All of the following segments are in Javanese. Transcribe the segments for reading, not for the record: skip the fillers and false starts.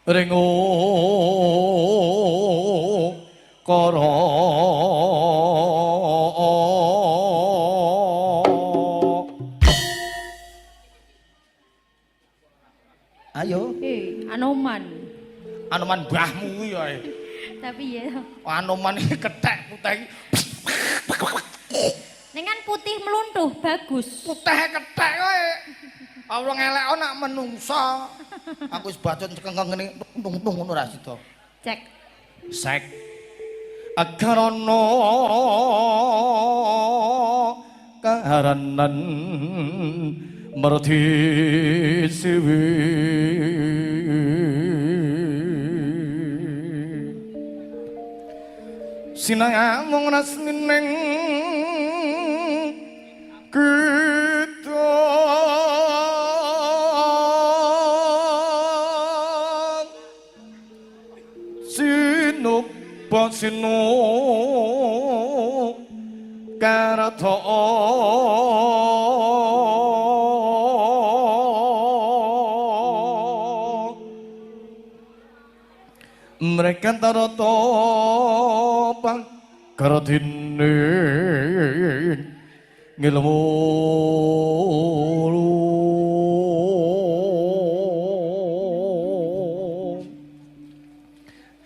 ringo kara ayo Anoman mbahmu kuwi ya tapi ya Anoman iki kethek putih ning kan putih meluntuh bagus putih kethek kowe Allah ngelek nak menungso aku wis bacot cekengkeng ngene tung-tung ngono ra sida cek sek agar ana kaharanan merti siwi sinang mung rasmining kita sinu karata mereka tarata pangkaratine ngilmu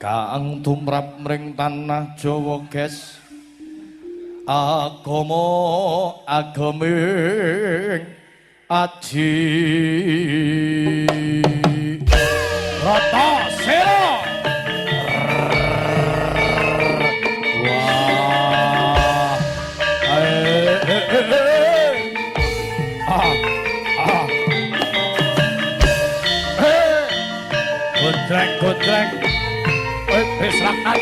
kang tumrap mring tanah Jawa ges agaming aji rata sira wah godrek wis rakan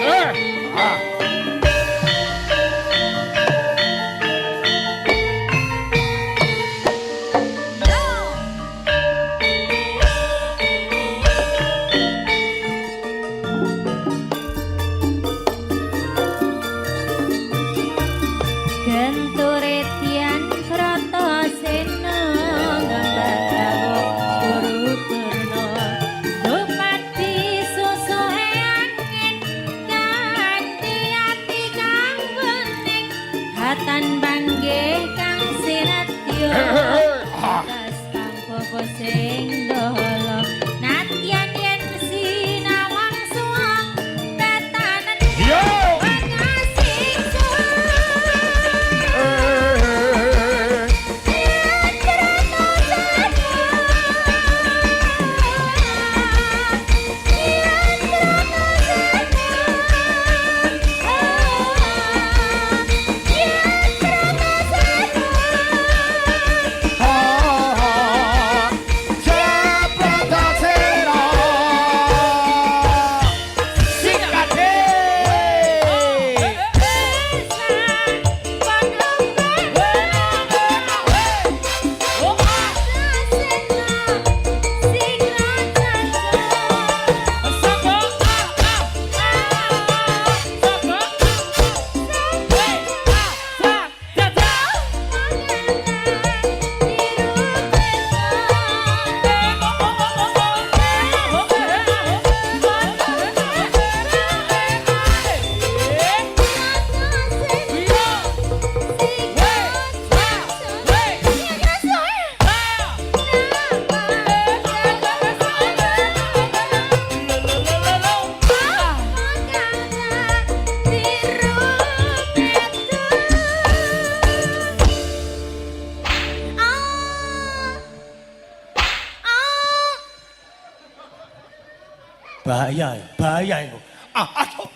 bahaya itu aduh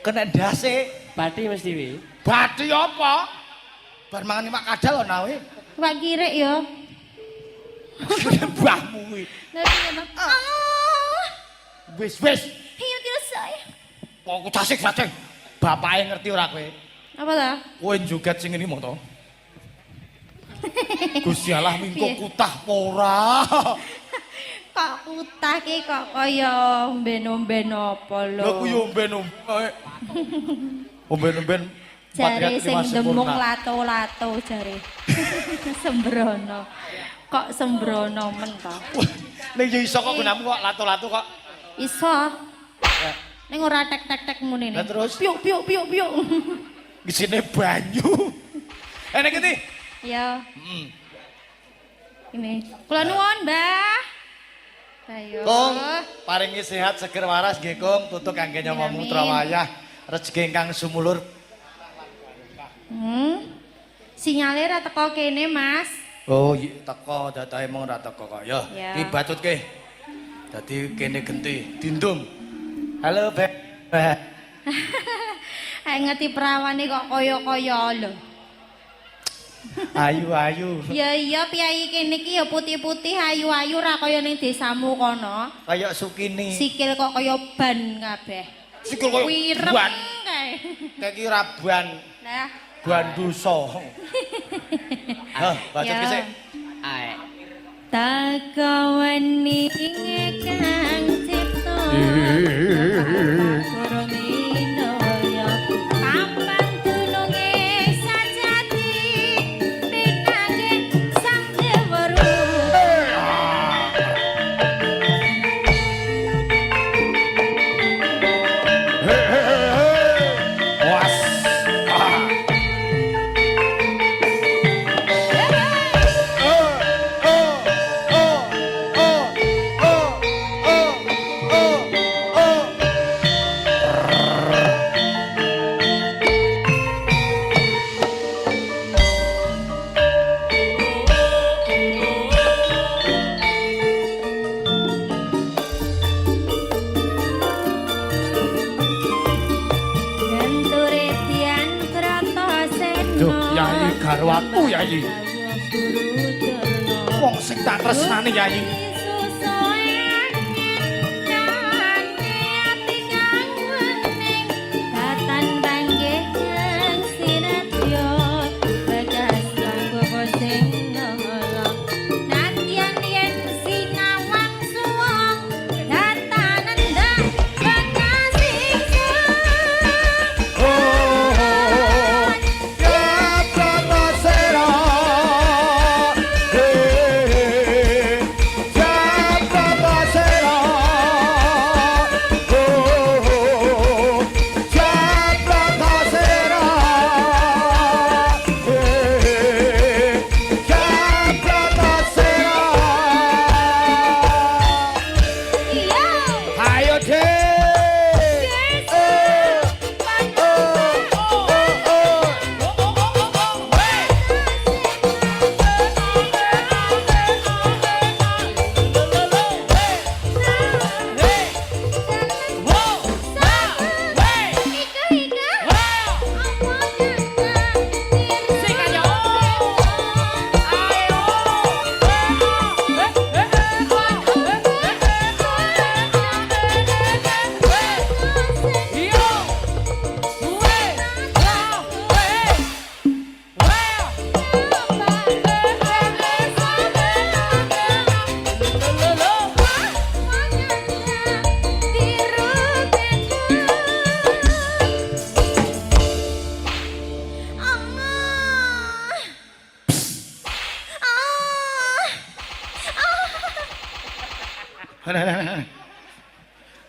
kena dase bathi mesti wi bathi apa bar mangan mak kadal ana we Pak Kirek ya mbahmu kuwi wis ayo kira saya kok dasik bapake ngerti ora kowe apa ta kowe joget sing ngene moto Gusti Allah mingko kutah ora kok kutah ki kok kaya omben-omben apa lho. Lho ku yo omben-omben. Omben-omben jare sing demung lato-lato jare. Sembrono. Kok sembrono men to. Ning yo iso kok gunamu kok latu-latu kok. Iso. Ning ora tek-tek-tek ngene Lah terus? Piuk piuk piuk piuk. Isine banyu. Nek iki. Ya. Heeh. Ini. Kula nuwun, Mbah. Ayo. Kong, paringi sehat seger waras nggih Kong, tutuk kangge nyomomu Amin. trawayah, rezeki ingkang sumulur. Sinyale ra teko kene, Mas. Oh, iya teko dadahe mung ora teko kok ya. Ya. Iki bacutke. Dadi kene genti, dindum. Halo, Beb. Ae ngerti perawane kok kaya-kaya lho. Ayu-ayu. Ya iya piyai kene iki ya putih-putih ayu-ayu ra kaya ning desamu kono. Kayak Sukini. Sikil kok kaya ban kabeh. Sikil koyo Wirem ban. kae. Kayak iki raban, Lah, banduso. Hah, bacutke Ya. sik. Ae. Takaweni kang cipta Kuruminoyo Kapan dununge sajati Pinange sang deweru Was. Genture tian krata seno Duh, Yai garwaku, Yai. Wong sing tak tresnani Yai. Ayo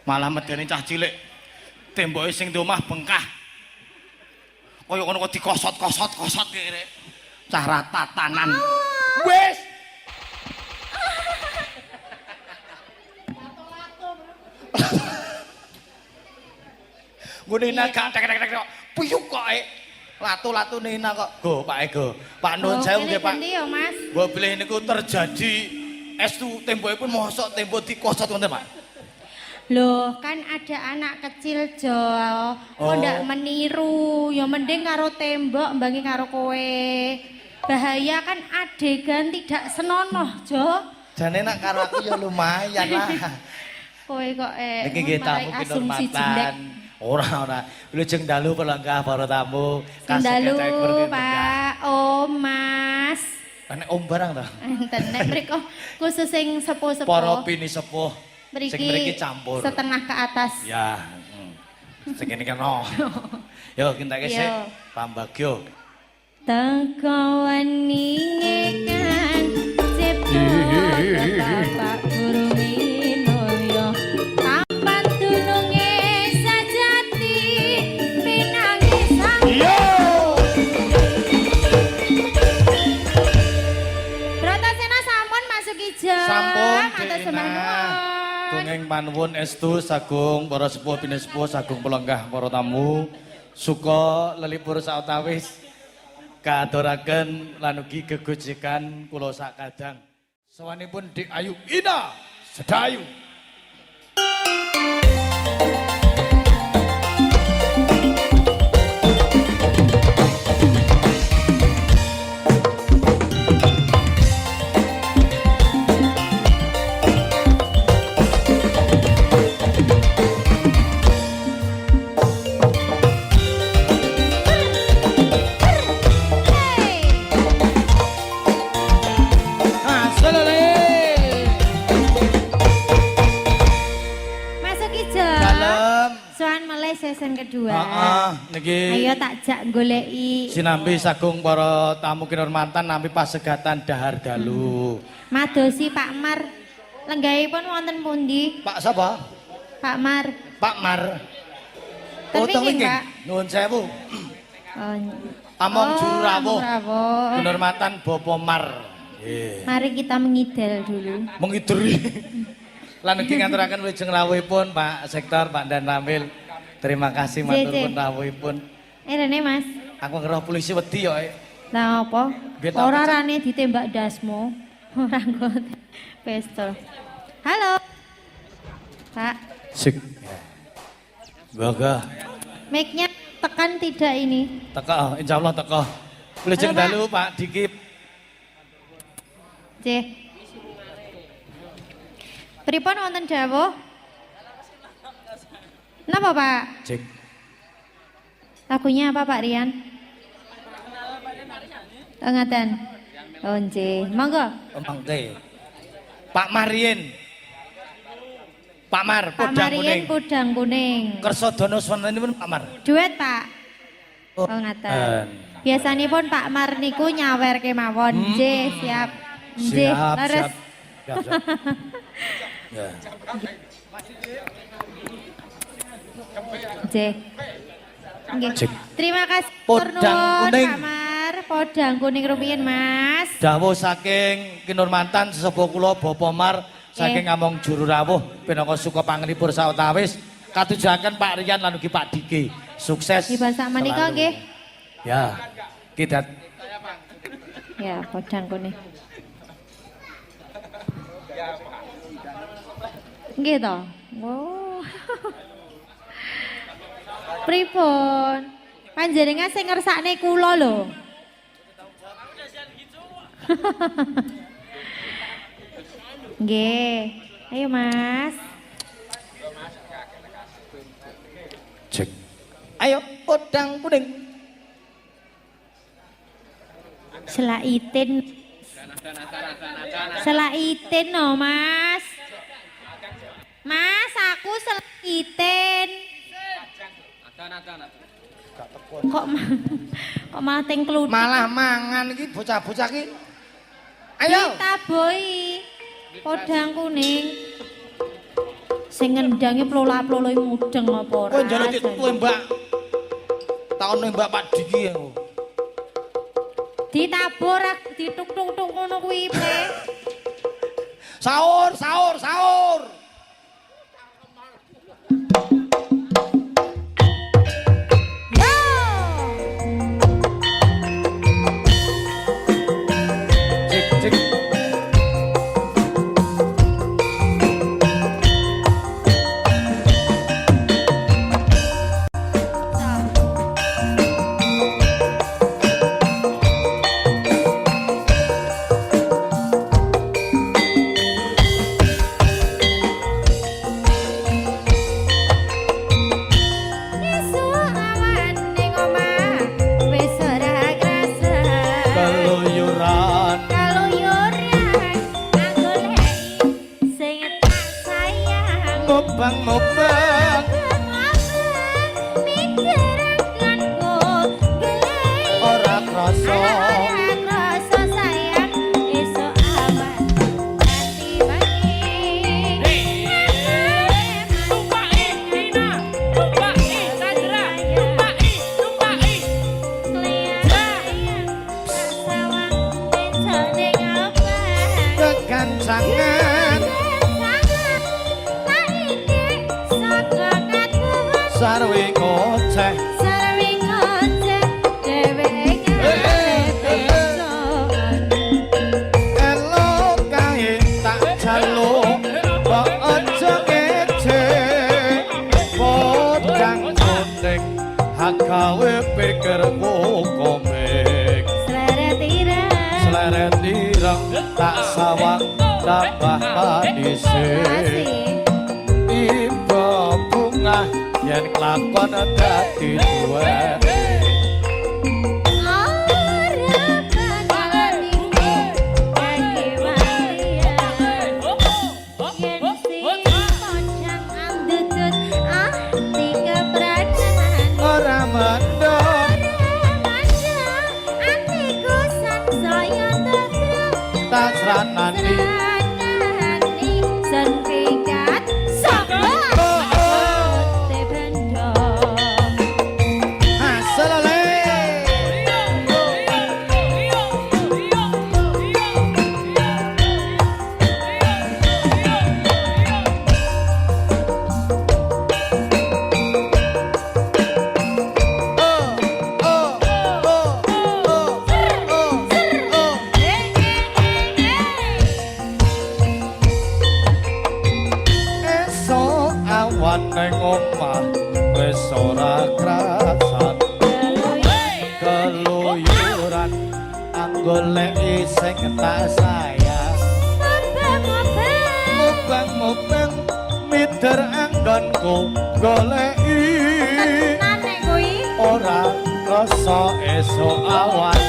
Malah medeni cah cilik. Temboke sing di omah bengkah. Kaya ngono kok dikosot-kosot kene. Cara tatanan. Wis. Ngene nak gak tek-tek kok. Puyuk kok. Latu-latu nina kok. Go, Pak Ego. Pak Nun sewu nggih, Pak. Endi ya, Mas? Gua pilih niku terjadi estu tembokipun mosok tembok dikosot ngoten, Pak. Loh, kan ada anak kecil Jo. Kok ndak meniru, ya mending karo tembok mbangi karo kowe. Bahaya kan adegan tidak senonoh, Jo. Jane nak karo aku ya lumayan lah. Kowe kok Niki nggih tamu kinurmatan. Ora. Wilujeng dalu pelengkah para tamu. Dalu, Pak. Oh, Mas. Nek om barang to. Enten nek mriko khusus sing sepuh-sepuh. Para pini sepuh. Mriki Sing mriki campur. setengah ke atas. Ya. Sing kene kena. Yo kintake sik. Pambagyo. Teko wani kan cipta sembah nuwun. Tunging panuwun estu sagung para sepuh binesepuh sagung pelenggah para tamu. Suka lelipur sautawis kaaturaken lan ugi gegojekan kula sakadang. Sawanipun Dik Ayu Ina Sedayu. Season kedua. Niki. Ayo tak jak goleki. Sinambi sagung para tamu kinurmatan nampi pasegatan dahar dalu. Madosi Pak Mar. Lenggahipun wonten pundi? Pak sapa? Pak Mar. Pak Mar. Tapi nggih, Pak. Nuwun sewu. Among juru rawuh. Kinurmatan Bapak Mar. Mari kita mengidal dulu. Mengideri. Lan ugi ngaturaken wilujeng rawuhipun Pak Sektor, Pak Dan Ramil. Terima kasih matur nuwun rawuhipun. Rene Mas. Aku ngeroh polisi wedi yo. Lah apa? Ora rane ditembak dasmu. Ora nggo pistol. Halo. Pak. Sik. Baga. Mic-nya tekan tidak ini? Teka, insyaallah teka. Wilujeng dalu Pak Dikip. Cih. Pripun wonten dawuh? Napa Pak? Cek. Lagunya apa Pak Rian? Ngaten. Oh nggih, monggo. Mangke. Pak Marien. Pak Mar, Pak Podang Marien Kuning. Podang Kuning. Kersadana swantenipun Pak Mar. Duet Pak. Oh ngaten. Biasanipun Pak Mar niku nyawer kemawon. Nggih, siap. Nggih, leres. Siap. Ya. Nggih. Nggih. Terima kasih Podang Kuning. Pak Mar. Podang Kuning rumiyin Mas. Dawuh saking kinurmatan sesepuh kula Bapak Mar saking Among Juru Rawuh pinangka suka panglipur sautawis katujuhaken Pak Rian lan ugi Pak Diki. Sukses. Iban sak menika nggih. Ya. Kita Ya, Podang Kuning. Nggih to. Oh. Pripun? Panjenengan sing ngersakne kula lho. Nggih. Ayo Mas. cek. Ayo Podang Kuning. Selaitin. Selaitin no Mas. Mas, aku selaitin. Kok malah teng kluthuk. Malah mangan iki bocah-bocah iki. Ayo. Ditaboi. Podang Kuning. Sing ngendange plola-ploloi mudeng apa ora? Kowe njaluk ditembak. Takon nembak Pak Diki aku. Ditabur dituk-tuk ngono kuwi pe. Sahur, sahur, sahur. Mubang ora krasa sayang esuk awan ganti wengi Tumpaki Dina tumpaki Sandra tumpaki sawang dene ngapa kegancangan gawe pikirku komik Sleret ireng sleret ireng tak sawang tambah manise iba bunga yen kelakon dadi duwe ora mandor tak sranani asalale esok awan ning omah wis ora krasan keluyuran anggoleki sing tak sayang mubang-mubang mider anggonku goleki ora rasa esok awan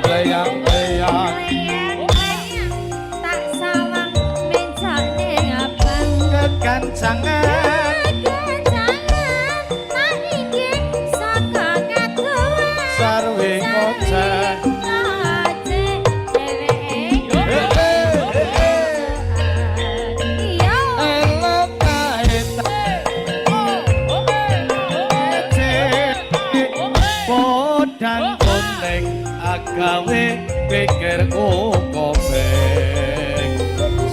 layang-layang kekancangan sarwe ngoceh elok podang kuning agawe pikirku komeng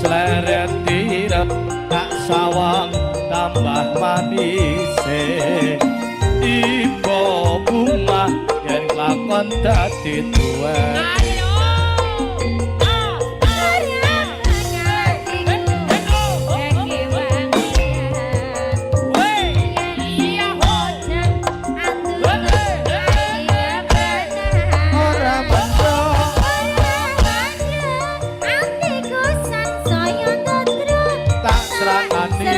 sleret ireng tak sawang tambah manise iba bunga yen lakon dadi duwe ora mandor tak sranani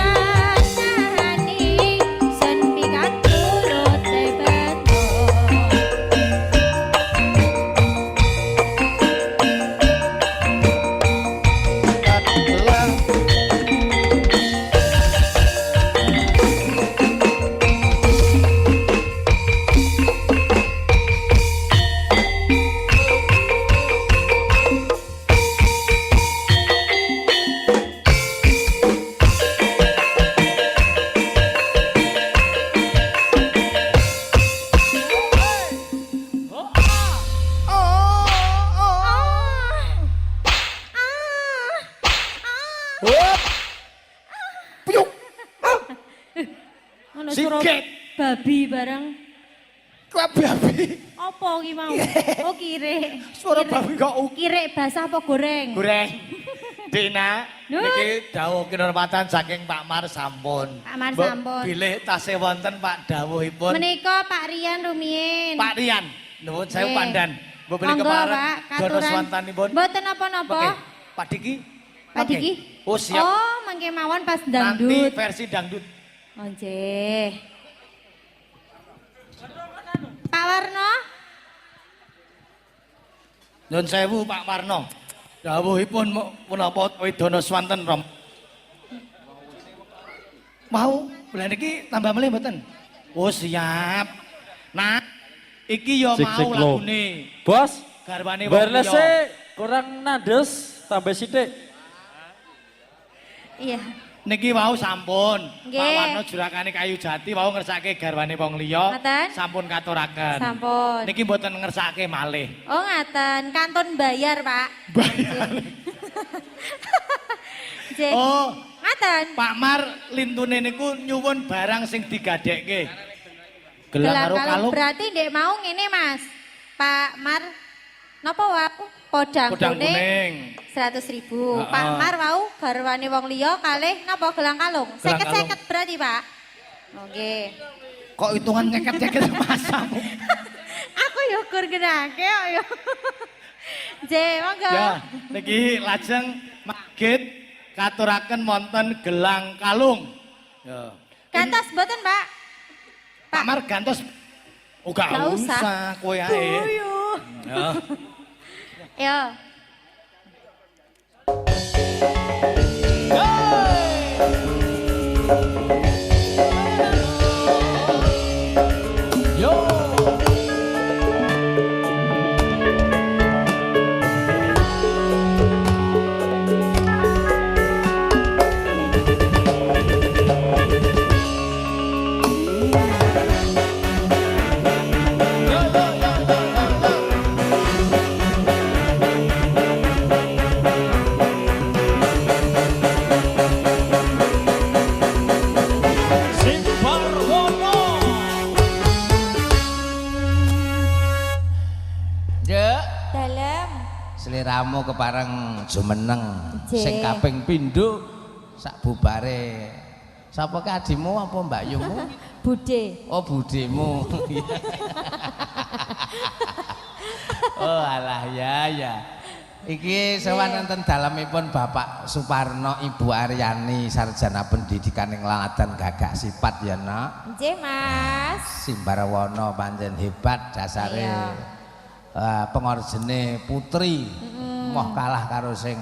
Puyuk. Ono suara Siket. babi barang. Kuwi babi. Apa ki mau? Oh kire. Suara babi kok Kire basah apa goreng? goreng. Dina, Nun. niki dawuh kinurmatan saking Pak Mar sampun. Pak Mar Mbok sampun. Bilih tasih wonten Pak dawuhipun. Menika Pak Rian rumiyin. Pak Rian, nuwun sewu Nggih. Pandan. Mbok bilih Monggo, kemarin Pak, dono katuran. swantanipun. Mboten napa-napa. Oke, Pak Diki. Pak Oke. Diki. Oh, siap. Oh, mangke mawon pas Nanti dangdut. versi dangdut. Oh, nggih. Pak Warno. Nyun sewu Pak Warno. Dawuhipun punapa wedana swanten rom. Mau bulan iki tambah melih mboten? Oh siap. Nah, iki yo Sik, mau sik, lho. lagune. Bos, Garwane wong wireless liya. kurang nandes, tambah sithik. Iya. Niki wau sampun. Nggih. Pak Warno Jurakane Kayu Jati wau ngersake garwane wong liya. Ngaten? Sampun katuraken. Sampun. Niki mboten ngersake malih. Oh, ngaten. Kanton bayar, Pak. Bayar. Nggih. Oh, Ngaten. Pak Mar lintune niku nyuwun barang sing digadekke. Gelang Gelang karo kalung kalung. berarti ndek mau ngene, Mas. Pak Mar Napa wau? Podang Podang kuning. kuning. 100.000. Heeh. Pak Mar wau garwane wong liya kalih napa gelang kalung? Gelang 50-50 berarti, Pak. Oke. Kok hitungan nyeket-nyeket masamu? Aku yo kur genake kok yo. J, monggo. Ya, niki lajeng magit katuraken wonten gelang kalung. Ya. Gantos mboten, Pak? Pak Mar gantos. Oh, gak Gak usah. usah kowe ae. Guyu. Ya. Yo. Dek, Dalem. seliramu kepareng jumeneng Jek. sing kaping pindho sak bubare. Sapa ke adimu apa Mbak Yumu? Bude. Oh, budemu. Oh, alah ya. Iki sowan wonten dalemipun Bapak Suparno, Ibu Aryani, sarjana pendidikan ing Laladan Gagak Sifat ya, Nak. Nggih, Mas. Simbarwono pancen hebat dasare. Iya. Pengorjene putri moh kalah karo sing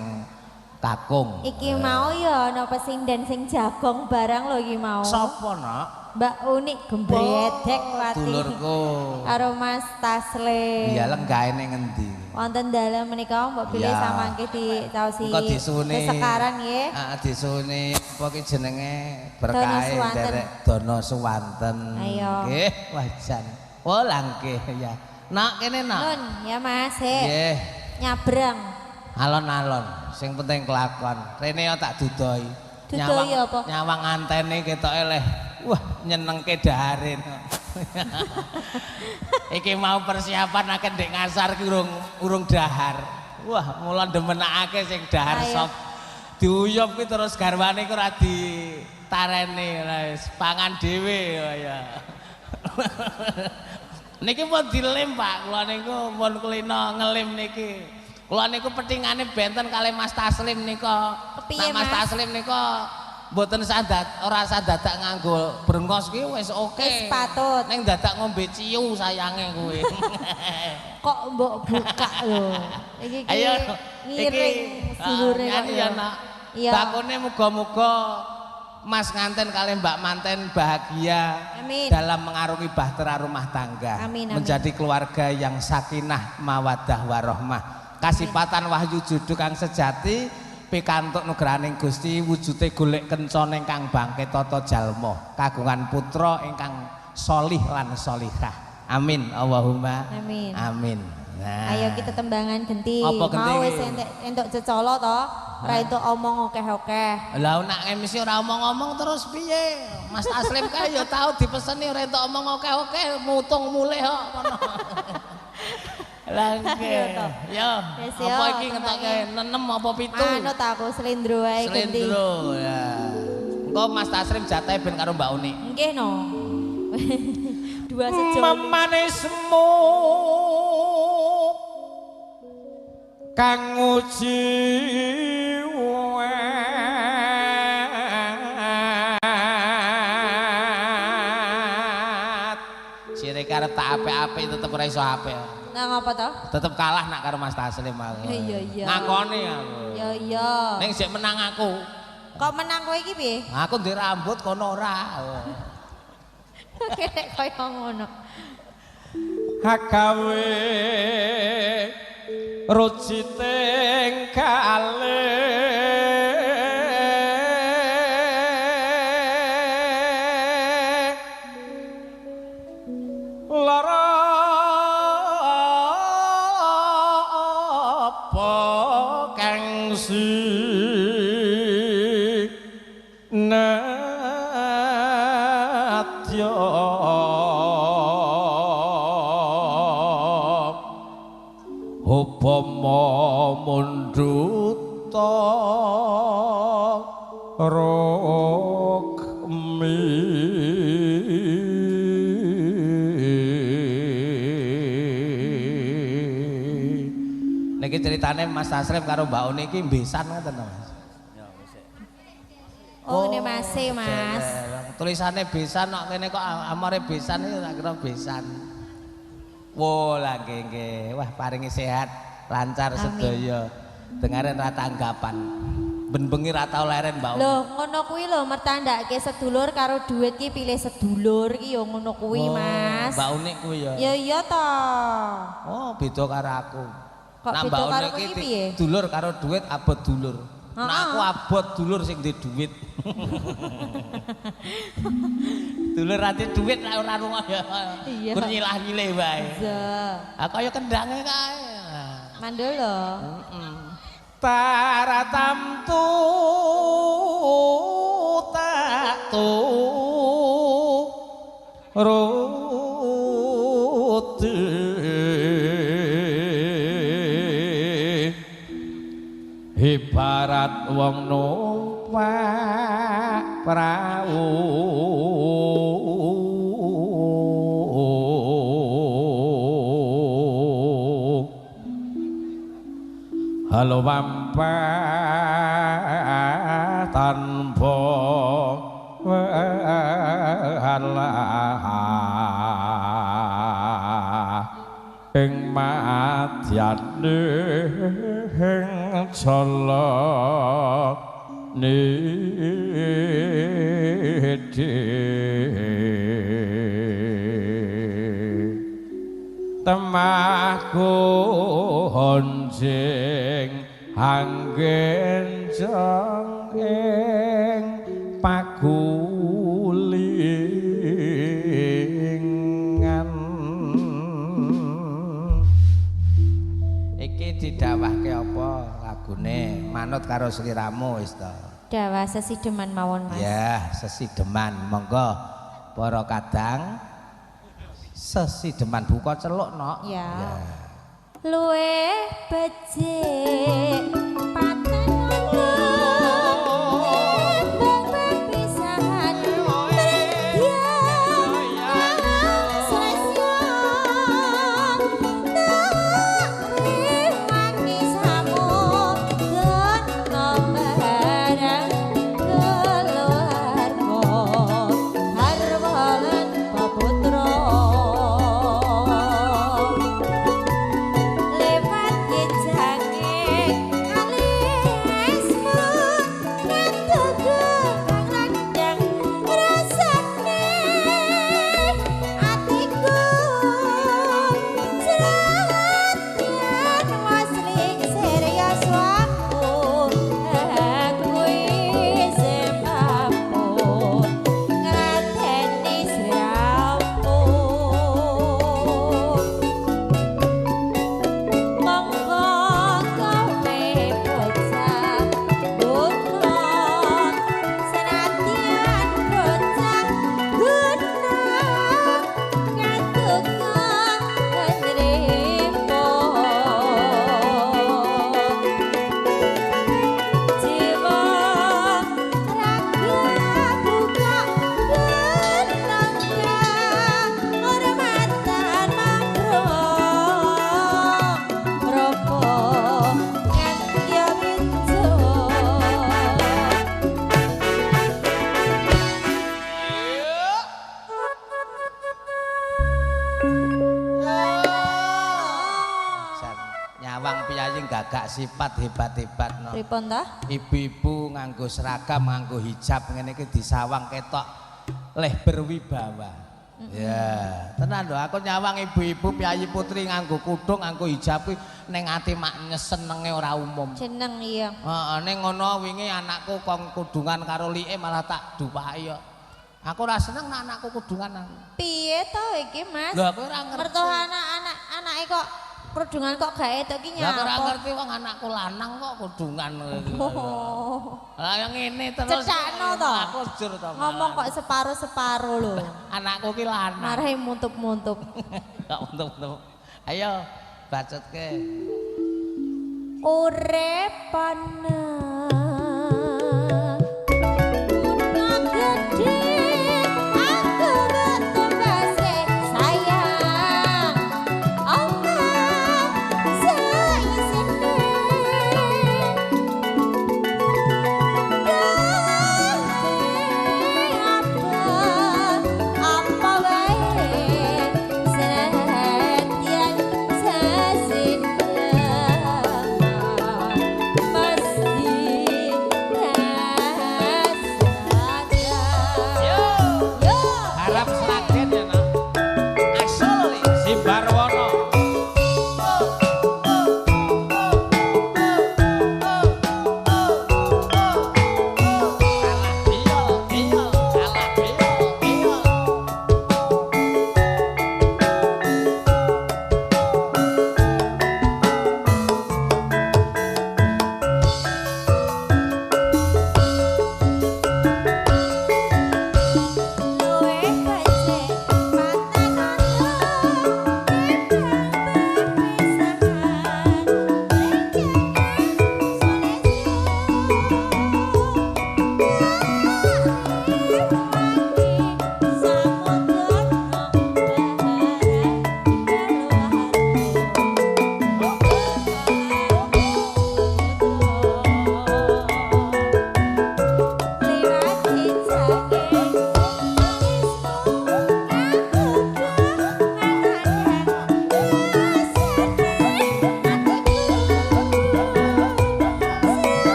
kakung. Iki mau ya ana pesinden sing jagong barang lho iki mau. Sopo, Nak? Mbak Unik gembredek wati. Dulurku. Karo Mas Taslim. Iya lenggaene ngendi? Wonten dalem menika mbok pilih Iya. samangke ditaosi. Engko disune. Sekaran nggih. Heeh, disune apa ki jenenge berkahe Suwanten. derek Dono Suwanten. Ayo. Nggih, wajan. Oh, langke ya. Nak kene, Nak. Nun, ya Mas, he. Nggih. Nyabrang. Alon-alon, sing penting kelakon. Rene yo tak dudoi. Dudoi apa? Nyawang antene ketoke leh. Wah, nyenengke daharin. Iki mau persiapan akeh ndek ngasar ki urung dahar. Wah, mula demenake sing dahar Ayo. sop. Diuyup ki terus garwane ku ora ditareni wis pangan dhewe ya. Niki pun dilem, Pak. Kula niku pun kulino ngelim niki. Kula niku petingane benten kalih Mas Taslim nika. Kepiye, Mas Mas? Taslim nika mboten sadat ora sadadak nganggo brengos ki wis oke. Wis patut. Ning dadak ngombe ciu sayange kuwi. Kok mbok buka lho. Iki ki Ayo ngiring sedulure kok ya Nak. Iya. Bakune muga-muga Mas nganten kali Mbak Manten bahagia Amin. dalam mengarungi bahtera rumah tangga. Amin, amin. Menjadi keluarga yang sakinah, mawaddah warahmah. Kasipatan wahyu judu kang sejati pikantuk nugraning Gusti wujude golek kencana ingkang bangke tata jalma kagungan putra ingkang solih lan solihah. Amin. Allahumma Amin. amin. Nah. Ayo kita tembangan genti. Apa genti Mau wis iki? entuk cecolo to. Ora entuk omong akeh-akeh. Lah nak MC ora omong-omong terus piye? Mas Taslim kae ya tau dipeseni ora entuk omong oke-oke, mutung mulih kok ngono. Lah nggih. Yo. Wis yo, Apa iki ngetoke tembange. 6 apa 7? Manut aku selindro wae genti. Slendro ya. Engko Mas Taslim jatahe ben karo Mbak Uni. Nggih no. Dua sejoli. Memanismu kang uji wet. Sire karep tak apik-apik tetep ora iso apik. Nah ngapa to? Tetep kalah nak karo Mas Taslim aku. Iya, iya. Ngakoni aku. Ya iya. Ning sik menang aku. Kok menang kowe iki piye? Aku ndek rambut kono ora. Kek koyo ngono. Hagawe ruciting kalih lara apa kang sinadya upama mundhuta rokmi niki ceritane Mas Tasrif karo Mbak Uni iki mbesan ngoten to Mas. Oh, ini masih Mas. Tulisannya besan kok kene kok amare besan iki tak kira besan. Wo lah nggih. Wah paringi sehat, lancar sedaya. Dengaren ra tanggapan. Ben bengi ra tau leren Mbak. Loh, ngono kuwi lho mertandake sedulur karo duit ki pilih sedulur ki ya ngono kuwi, Mas. Mbak Unik kuwi ya. Ya iya to. Oh, beda karo aku. Kok Nah, beda Mbak karo Unik kuwi iki piye? dulur karo duit abot dulur. Nah aku abot dulur sing duwe duit. Dulur ati duit ora lunga ya. Iya. Gur nyilah-nyilih wae. Iya. Ah kaya kendange kae. Mandul lho. taratam tu tak tu ibarat wong numpak prau halo mampa tanpa ing madyane ing cala nidi temahku honjing anggen jong ing pagulingan iki didhawahke apa lagune manut karo sliramu wis to. Dawa sesideman mawon Mas. Ya, sesideman monggo para kadang sesideman buka celuk nok. Ya. Luwe becik paten gagak sifat hebat-hebat no. Pripun ta? Ibu-ibu nganggo seragam, nganggo hijab ngene iki disawang ketok leh berwibawa. Ya, tenan lho aku nyawang ibu-ibu piyayi putri nganggo kudung, nganggo hijab kuwi ning ati mak senenge ora umum. Jeneng iya. Heeh, ning ngono wingi anakku kong kudungan karo like malah tak dupaki yo. Aku ora seneng nek anakku kudungan. Piye to iki, Mas? Lho aku ora ngerti. Mertua anake kok kudungan kok gak etok iki nyapa? Lah ora ngerti wong anakku lanang kok kudungan. Lah yang ngene terus. Cecakno to. Aku jur to. Ngomong kok separo-separo lho. Anakku ki lanang. Marahi muntup-muntup. Gak muntup-muntup. Ayo bacotke. uripane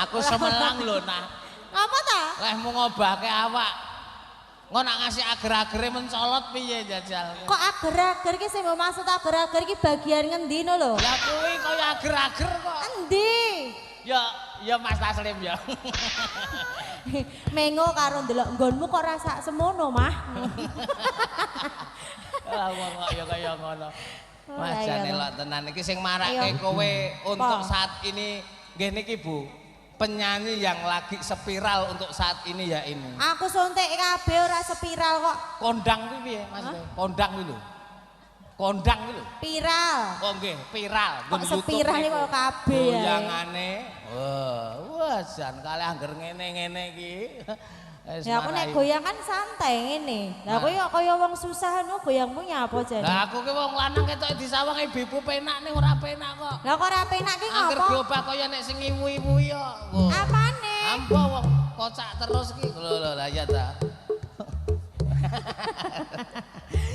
Aku semelang lho nah. Apa ta? Lehmu ngobahke awak. Engko nak ngasih ager-agere mencolot piye jajal? Kok ager-ager ki sing mbok maksud ager-ager ki bagian ngendi no lho? Lah kuwi kaya ager-ager kok. Endi? Ya Mas Taslim ya. Mengo karo ndelok nggonmu kok rasa semono, Mah. Lah kok ya kaya ngono. Oh, Mas iya, jane iya. lho tenan iki sing marake kowe untuk saat ini nggih niki Bu. Penyanyi yang lagi spiral untuk saat ini ya ini. Aku suntik kabeh ora spiral kok. Kondang kuwi piye Mas? Kondang kuwi lho. Kondang kuwi lho. Spiral. Oh nggih, spiral. Kok spiral iki kok kabeh ya. Goyangane. Wah, jan kalih angger ngene-ngene iki. Ya aku nek goyang kan santai ngene. Lah kowe kok kaya wong susah ngono goyangmu nyapa jane? Lah aku ki wong lanang ketok disawang ibu penak ning ora penak kok. Lah kok ora penak ki Angger ngopo? gerobak kaya nek sing iwu-iwu kok. Apane? Ambo wong kocak terus ki. Lho lah ya ta.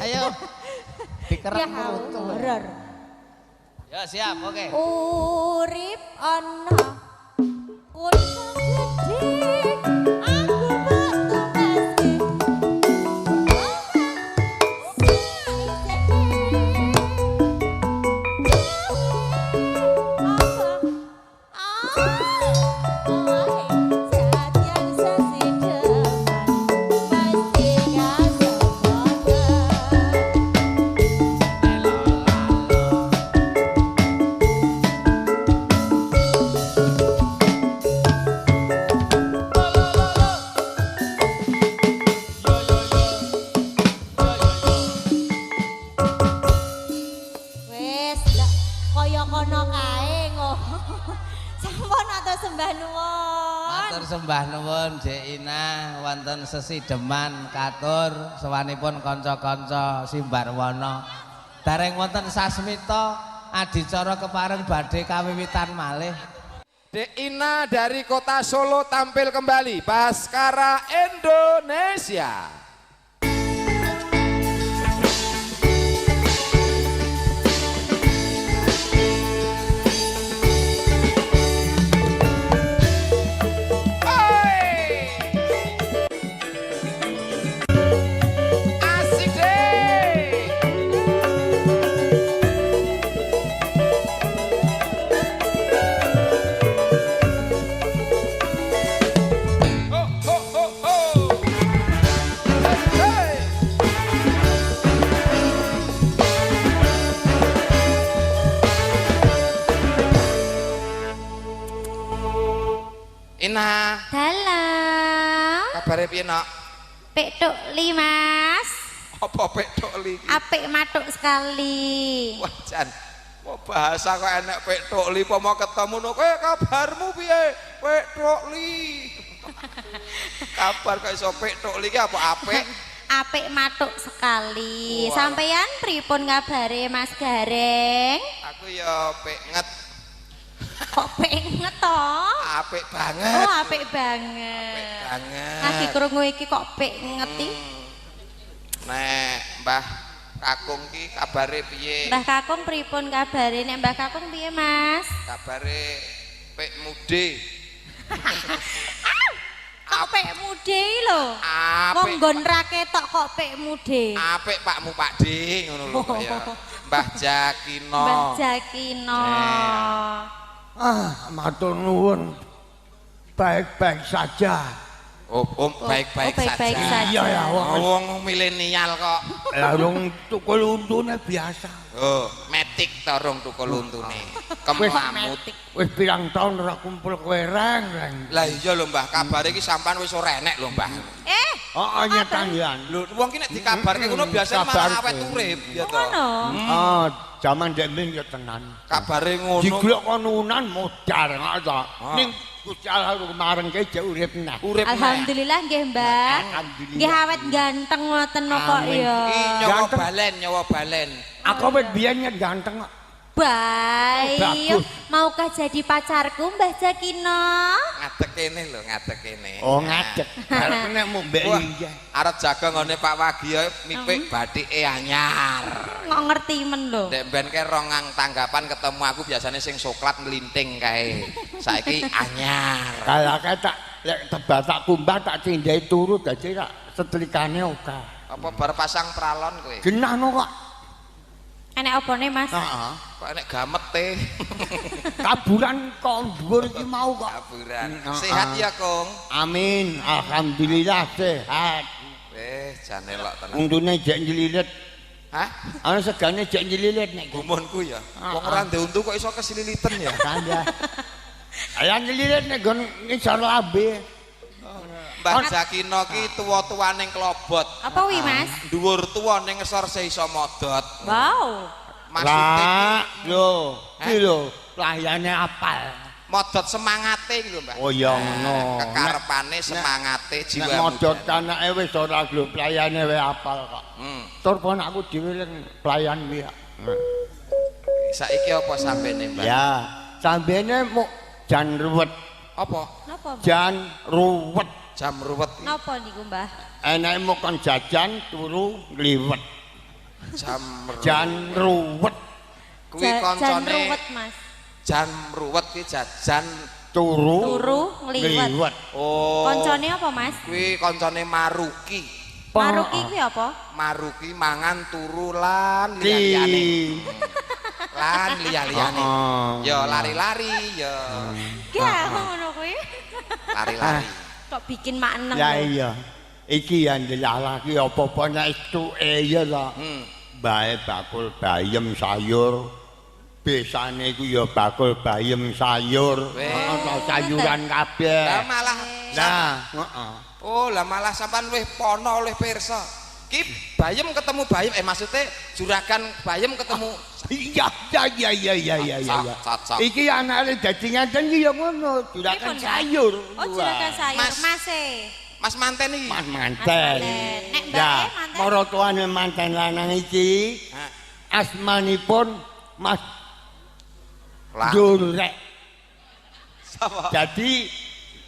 Ayo. Dikerem Ya perut. horor. Ya siap, oke. Urip ana gunung gedhe aku metu meski Sembah nuwun Jek Ina wonten sesideman katur sawanipun kanca-kanca Simbarwana Dereng wonten sasmita adicara kepareng badhe kawiwitan malih. Dek Ina dari kota Solo tampil kembali Baskara Indonesia. Asik deh. Ho, ho, ho, ho. Hey. Ina, Dalam. kabare piye nok? Petuk li Mas. Apa petuk li? Apik matuk sekali. Wah jan, mau bahasa kok enek petuk li, apa mau ketemu no, kabarmu piye? Petuk li. Kabar kok iso petuk li ki apa apik? Apik matuk sekali. Wah. Sampeyan pripun ngabare Mas Gareng? Aku ya penget, Kok penget to? apik banget. Oh, apik banget. Banget. Lagi krungu iki kok penget iki. Nek Mbah Kakung ki kabare piye? Mbah Kakung pripun kabare? Nek Mbah Kakung piye, Mas? Kabare pek mude. Kok pek mude lho. Wong Apik. nggon ra ketok kok pek mude. Apik Pakmu Pakde ngono lho kaya. Mbah Jakino. Mbah Jakino. Matur nuwun. Baik-baik saja. Om baik-baik Oh, baik-baik saja. saja. Iya ya, Wong milenial kok. Larung tukul untune biasa. Oh, metik to rong tukul untune. Kemlamut. Wis pirang taun ora kumpul kowe reng. Lah iya lho Mbah, kabare iki sampean wis ora enek lho Mbah. Oh, nyetangian. Lho wong ki nek dikabarke ngono biasane malah awet urip ya to. Ngono. Oh, jaman dek mbien ya tenan. Kabare ngono. Diglok konunan modar ngono. Ning Gusti Allah marengke jek urip neh. Urip neh. Alhamdulillah nggih, Mbah. Alhamdulillah. Nggih awet ganteng ngoten kok Amin. ya. Iki nyawa Ganteng. balen, nyawa balen. Aku wis biyen nyet ganteng kok. Baik. Bagus. Maukah jadi pacarku, Mbah Jakino? Ngadeg kene lho, ngadeg kene. Oh, ngadeg. Arep nek mau mbek Wah, iya. arep jaga ngene Pak Wagi ya mipik batike anyar. Kok ngerti men lho. Nek ben ke rongang tanggapan ketemu aku biasanya sing soklat melinting kae. Saiki anyar. Kalake tak lek tebak tak kumbah tak cindai turu dadi tak setrikane oka. Apa bar pasang pralon kowe? Genah no kok. Enek opone, Mas? Heeh. Kok enek gamete. Kaburan kok dhuwur iki mau kok. Kaburan. Sehat ya, Kong? Amin. Alhamdulillah sehat. Jan elok tenan. Untune jek nyelilit. Hah? Ana segane jek nyelilit nek Gumunku ya. Wong ora ndek untu kok iso kesililiten ya. kaya. Ayo nyelilit nek nggon ngisor lambe. Mbah Jakino ki tuwa-tuwa ning klobot. Apa wi, Mas? Dhuwur tuwa ning ngesor se iso modot. Wow. Maksude Lah, ki lho, iki lho, pelayanane apal. modot semangate iki lho, Mbah. Oh ya ngono. Kekarepane semangate Nek jiwa. modot anake wis ora lho pelayane wae apal kok. Tur ponakku dhewe ning pelayan kuwi. Saiki apa sambene, Mbah? Ya, sambene muk jan ruwet, Apa? Napa, Mbah? jan ruwet. Jam ruwet. Napa niku, Mbah? Enake muk kon jajan turu ngliwet. Jam Jan ruwet kuwi Jan koncone ruwet, Mas. jam ruwet ki jajan. turu Turu ngliwet. Oh. Koncone apa, Mas? Kuwi koncone Maruki. Maruki kuwi apa? Maruki mangan turu lan liya-liyane. Lan liya-liyane. Ya lari-lari ya. Ki ngono kuwi. Lari-lari. Kok bikin makneng Ya lho. iya. Iki yang dilalaki apa-apa nek estuke ya lah. Bae bakul bayem sayur. Besane iku ya bakul bayem sayur. Ana sayuran kabeh. Lah malah Nah, heeh. oh lah malah sampean luwih pono luwih pirsa. Ki bayem ketemu bayem maksudnya juragan bayem ketemu Iya. Cocok. Iki anake dadi ngeten iki ya ngono, juragan Pripun, Mbak? sayur. Oh, juragan sayur. Mas. Mas e. Mas manten iki. Mas manten. Nek Ya, mbake manten. maratuane manten lanang iki Hah. asmanipun Mas Lah. Durek. Sapa? Jadi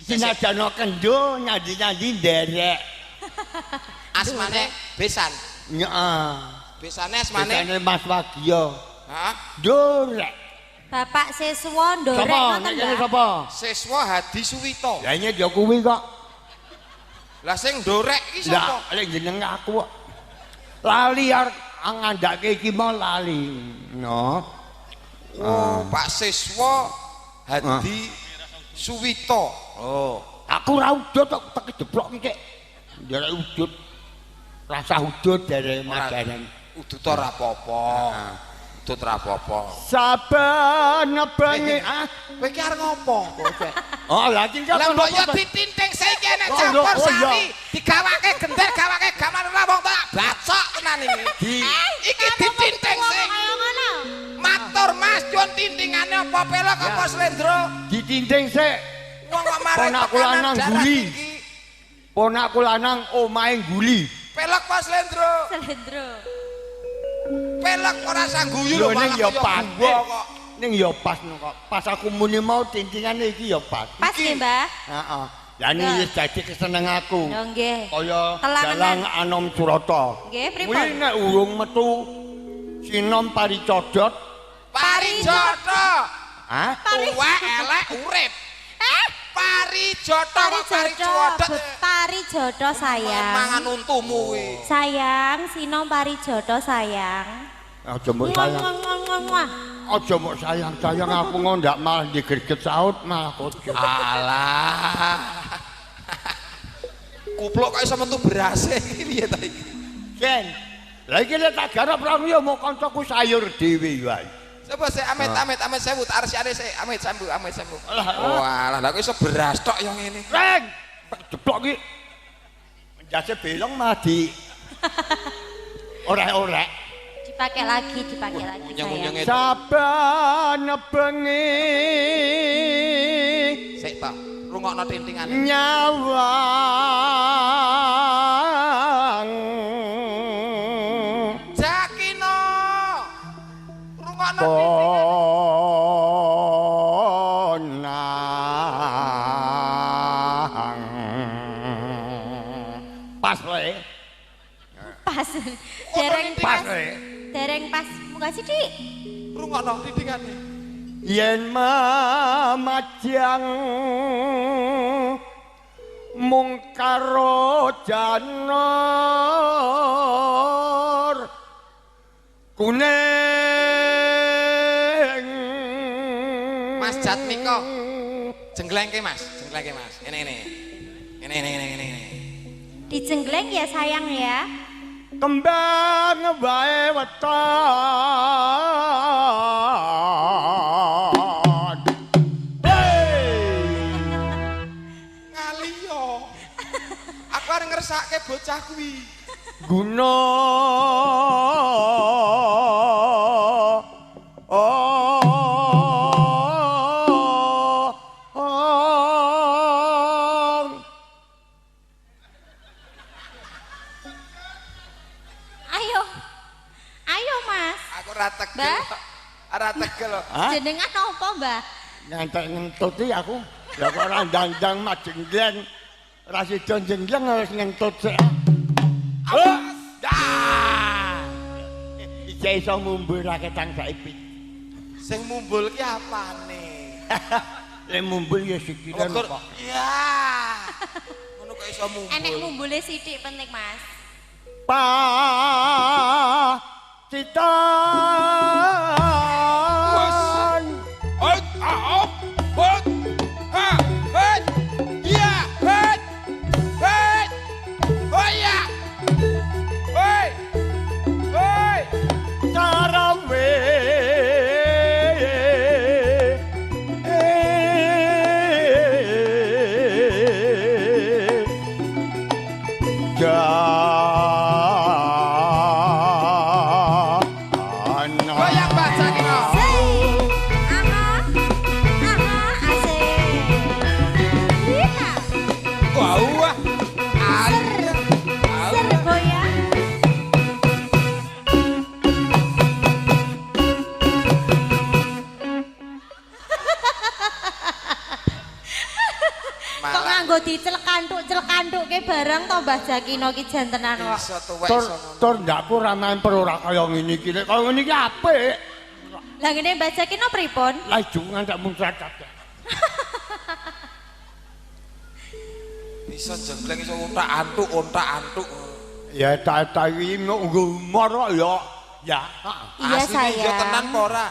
sinajan kendo nyadi-nyadi nderek. Asmane besan. Heeh. Besane asmane. Besane Mas Wagya. Hah? Durek. Bapak siswa ndorek Sapa? ngoten, Nek kene Mbah. sapa? Siswa Hadi Suwito. Lah ini ya kuwi kok. Lah sing ndorek iki Lah sapa? lek jeneng aku kok. Lali arep ngandake iki mau lali. No. Oh, Pak Siswa Hadi Suwito. Oh. Aku ra udut kok teki jeblok iki. Nderek udut. Rasa udut dari madanan. Udut ora apa-apa. Udut ora apa-apa. Saben bengi Kowe iki arep ngopo? Oh, lagi kan. Lah mbok yo ditinting saiki nek Oh, campur oh, iya. sari, digawake gender, gawake gaman ora wong tak bacok tenan iki. Iki ditinting sik. Kaya ngono. Matur Mas, Jon tintingane apa pelok apa slendro? Ditinting sik. Wong kok marek Ponakku lanang guli. Ponakku lanang omahe guli. Pelok apa slendro? Selendro. Pelok ora sangguyu Lho lho ning ya pas kok. Ning ya pas kok. Pas aku muni mau tintingane iki ya pas. Pas nggih, Mbah. Heeh. Lah ini wis dadi keseneng aku. Lho nggih. Kaya Telangenan. dalang Anom Surata. Nggih, pripun? Kuwi nek urung metu sinom paricodot. Parijoto. Hah? Tuwa elek urip. Parijoto kok Parijoto, parijoto. Parijoto sayang. Mangan untumu kuwi. Sayang, Sinom Parijoto sayang. Aja mbok sayang. Wah. Aja mbok sayang-sayang aku ngondak malah digreget saut malah kojo. Alah. Kuplok kok iso metu beras iki piye ta iki? Ken. Lah iki nek tak garap ra ya mau kancaku sayur dhewe wae. Coba sik amit sewu tak arsiane sik amit sambu. Alah. Walah, lah kok iso beras tok yo ngene. Reng. Jeblok iki. Menjase belong mah di orek-orek. Dipakai lagi sayang. Unyeng-unyeng itu. Saben bengi Sik to, rungokno tintingane. nyawang Jakino. Rungokno tintingane. Ponang pas le Pas. Dereng pas pas. le Dereng pas. Muga sithik. Rungokno tintingane. yen mamajang mung karo janur kuning Mas Jatmiko. Jenglengke Mas. Ngene. Dijenggleng ya sayang ya. kembang wae weton Ngaliyo. Aku arep ngersake bocah kuwi. guna Ayo Mas. Aku ora tegel. Mbah? Ora tegel. Hah? Jenengan apa, Mbah? ngantek ngentut iki aku ya kok ora ndang-ndang majenggleng ra sida jengleng harus ngentut sik Awas. iki iso mumbul ra ketang saiki Sing mumbul ki apane? lek mumbul ya sikiran Okur. kok Ya. Ngono kok iso mumbul. Enek mumbule sithik penting, Mas. pa citan Hot, hot, hot, ha, hot, ya, hot, hot, oh ya, hoi, hoi, carawe dicelekantuk-celekantukke bareng to Mbah Jakino ki jantenan kok. Iso tuwek Tur iso ngono. tur ndakku ra memper ora kaya ngene iki. Nek kaya ngene iki apik. Lah ngene Mbah Jakino pripun? Lah jungan tak muncrat. Iso jembleng iso ontak-antuk. Ya tak iki ngumur kok ya. Ya. Iya Asline yo sayang. tenan apa ora?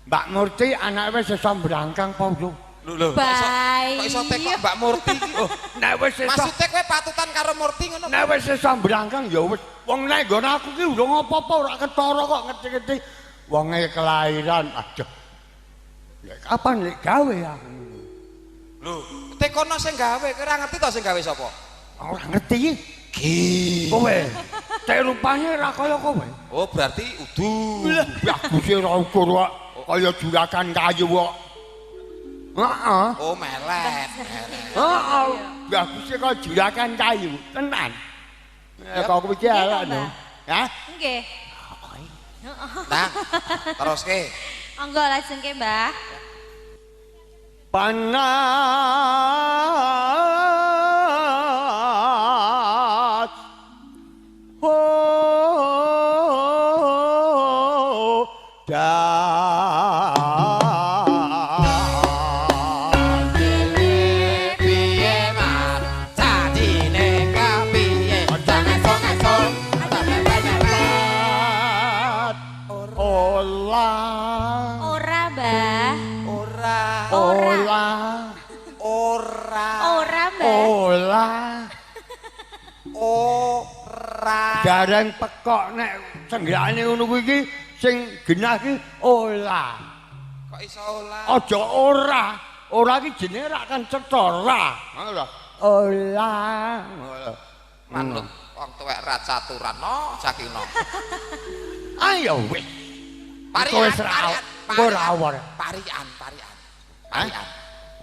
Mbak Murti anake wis iso mbrangkang apa lho? Lho, Baik. kok iso teko Mbak Murti iki? Oh, Nek wis iso maksudnya kowe patutan karo Murti ngono? nek wis iso mbrangkang ya wis. Wong nek nggon aku ki urung apa-apa ora ketara kok ngerti-ngerti. Wonge kelahiran. Aduh. Ya kapan lek gawe aku? Lho, tekono sing gawe, kowe ora ngerti to sing gawe sapa? Ora ngerti. Kowe. Tek rupane ora kaya kowe. Oh, berarti udu. Baguse ora ukur kok kaya juragan kayu kok. Heeh. Oh, melet. Heeh. Baguse kaya juragan kayu, tenan. Kok kowe iki Iya, elek Mbak. no. Hah? Nggih. Nah, teruske. Monggo lajengke Mbah. Panas oh Piye mas, jadine kepiye? olah Ora, Mbah. Ora, olah ora, Mbah. olah ora. gareng pekok nek senggane ngono kuwi iki sing genah iki olah. Kok iso ora? Aja ora. Ora iki jenenge ra kan cetha ra. Ngono lho. Olah. Manut wong tuwek ra caturan no, Jakino. Ayo wis. Parian, Wis ra ora. Parian.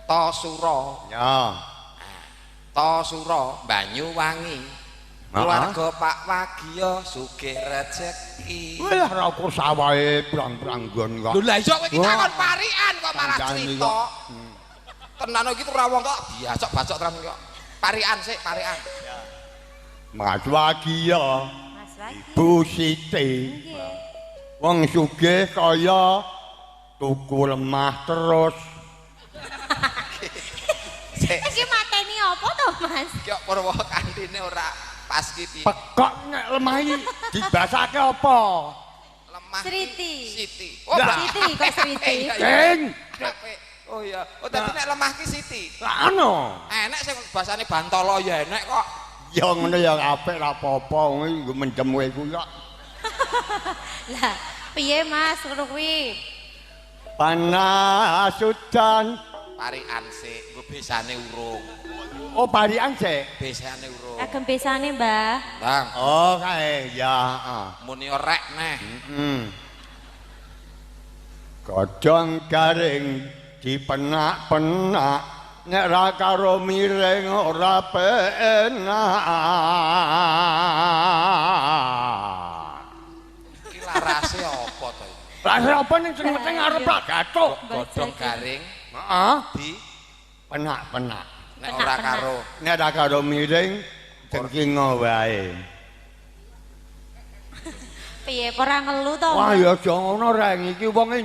Tosuro, Ya. Tosuro, Banyuwangi. Keluarga Pak Wagio sugih rejeki. Wis ra kok sawahe prang-pranggon kok. Lho lah iso kowe iki Wah. takon parian kok malah Kandhani cerita. kok. Tenan iki ora wong kok biasa-bacok tenan kok. Parian sik, parian. Mas Wagio, Mas Wagi. Ibu Siti. Nggih. Wong sugih kaya tuku lemah terus. Sik, Iki mateni apa to, Mas? kok Purwokantine ora pas ki piye? Pekok nek lemah iki dibasake apa? Lemah Sriti. Siti. Lah. Siti kok Sriti. Iya, iya. King. Apik. Oh iya. Oh dadi nek lemah ki Siti. Lah ono. Enek sing basane Bantala ya enek kok. Ya ngono ya apik ra apa-apa nggo mendem kowe kuwi kok. Lah, piye Mas ngono kuwi? Panas udan. Parian sik, nggo besane urung. Oh barian sik. Besane urung. Agem besane, Mbah. Bang, Oh kae ya. muni rek neh. Godhong garing dipenak-penak nek ra karo miring ora penak. Iki larase apa to iki? Lah apa ning sing penting arep ra gathuk. Godhong garing Heeh. di Penak-penak. nek ora karo Nek ra karo miring cengkingo wae. Piye ora ngelu to? Wah Mas? ya aja ngono reng iki wonge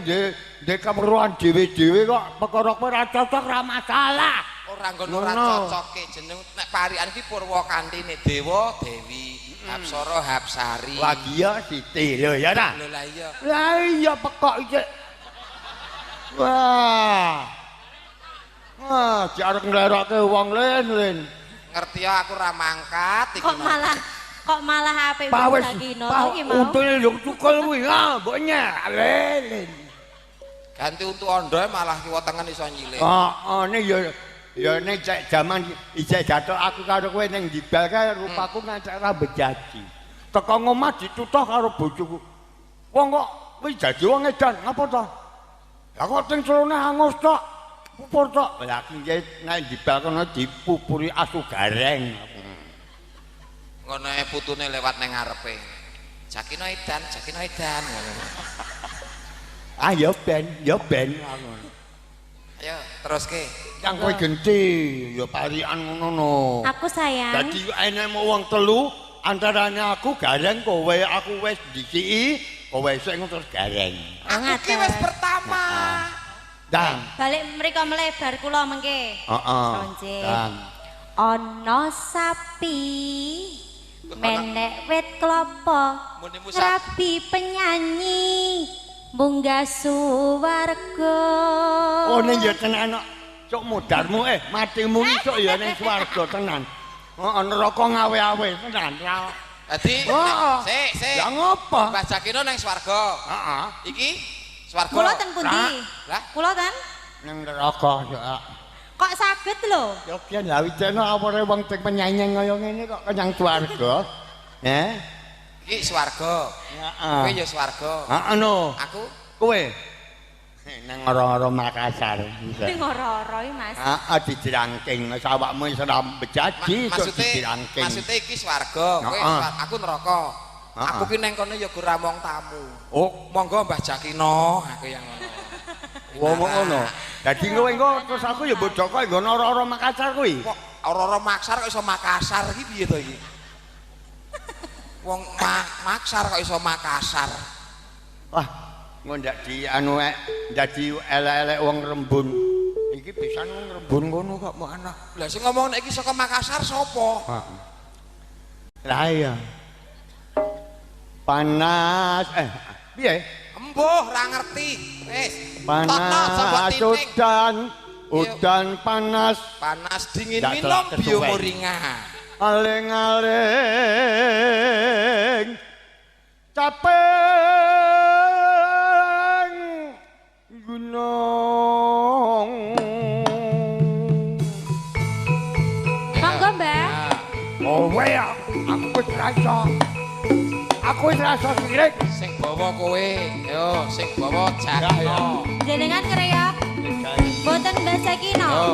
ndek keperluan dhewe-dhewe kok perkara kowe ra cocok ra masalah. ora nggono ora Ngono. cocoke jeneng nek parian iki Purwokantine Dewa Dewi Hapsara Hapsari. Wagio Siti lho ya ta. Lho lah iya. Lah iya pekok iki. Wah. Wah, jarek nglerokke wong lin-lin. Ngerti ya aku ora mangkat iki. Kok malah apik Pawes. Jakino iki mau. Untune yo cukul kuwi. Ah, mbok nyalin. Ganti untu ondoe malah kiwa tengen iso nyilik. Oh, ne ya nek cek jaman isih gathok aku karo kowe ning dibal kae rupaku ngancak ra bejaji. Teko ngomah ditutuh karo bojoku. Wong kok wis dadi wong edan, ngapa to? Lah kok ting celone angus tok. Pupur tok. Lah aku nggih nek dibal kono dipupuri asu gareng. Ngono e putune lewat ning ngarepe. Jakino edan ngono. Ah ya ben ngono. Ayo, teruske. Yang kowe genti ya parian ngono no. Aku sayang. Dadi enemu wong telu antarane aku gareng kowe aku wis diciki kowe sing terus gareng. Aku ki wis pertama. Dan Balik mriko melebar kula mengke. heeh. Ronce. Dan Ana sapi menek wit klapa Muni musab. rabi penyanyi munggah suwarga. oh ning ya tenan cuk mudarmu matimu cuk ya ning swarga tenan. Heeh neraka ngawe-awe tenan. Dadi sik. Ya ngopo? Mbah Jakino ning swarga. Heeh. Iki swarga. Kula ten pundi? Lah, Kula ten? Ning neraka ya. Kok saged lho? Ya kian lha wicene awore wong sing penyanyi kaya ngene kok kenyang swarga. Iki swarga. Heeh. Kowe ya swarga. Heeh no. Aku Kowe nang ora-ora Makassar. Ning ora-ora iki, Mas. Heeh dijerangking awakmu wis ora bejaji kok dijerangking. Maksudnya iki swarga, kowe aku neraka. Aku ki neng kono ya ora mong tamu. Oh, Monggo Mbah Jakino, aku yang ngono. ngomong ngono. Dadi kowe engko terus aku ya mbok Joko nggon ora-ora Makassar kuwi. Kok ora-ora Makassar kok iso Makassar iki piye to iki? Wong Makassar kok iso Makassar. Wah, ngondak di anu dadi elek-elek wong Rembun. Iki pisan wong Rembun ngono kok mau ana. Lah sing ngomong nek iki saka Makassar sapa? Lah iya. Panas piye? Embuh ra ngerti. Wis. Panas udan panas Panas dingin Ndak minum kesuwen. biomoringa. aling-aling capeng gunung. Monggo, Mbah. Oh weh aku wis rasa. Aku wis rasa sirik. Sing bawa kowe, yo sing bawa Jakino. Jenengan ngreok mboten Mbah Jakino. Yo.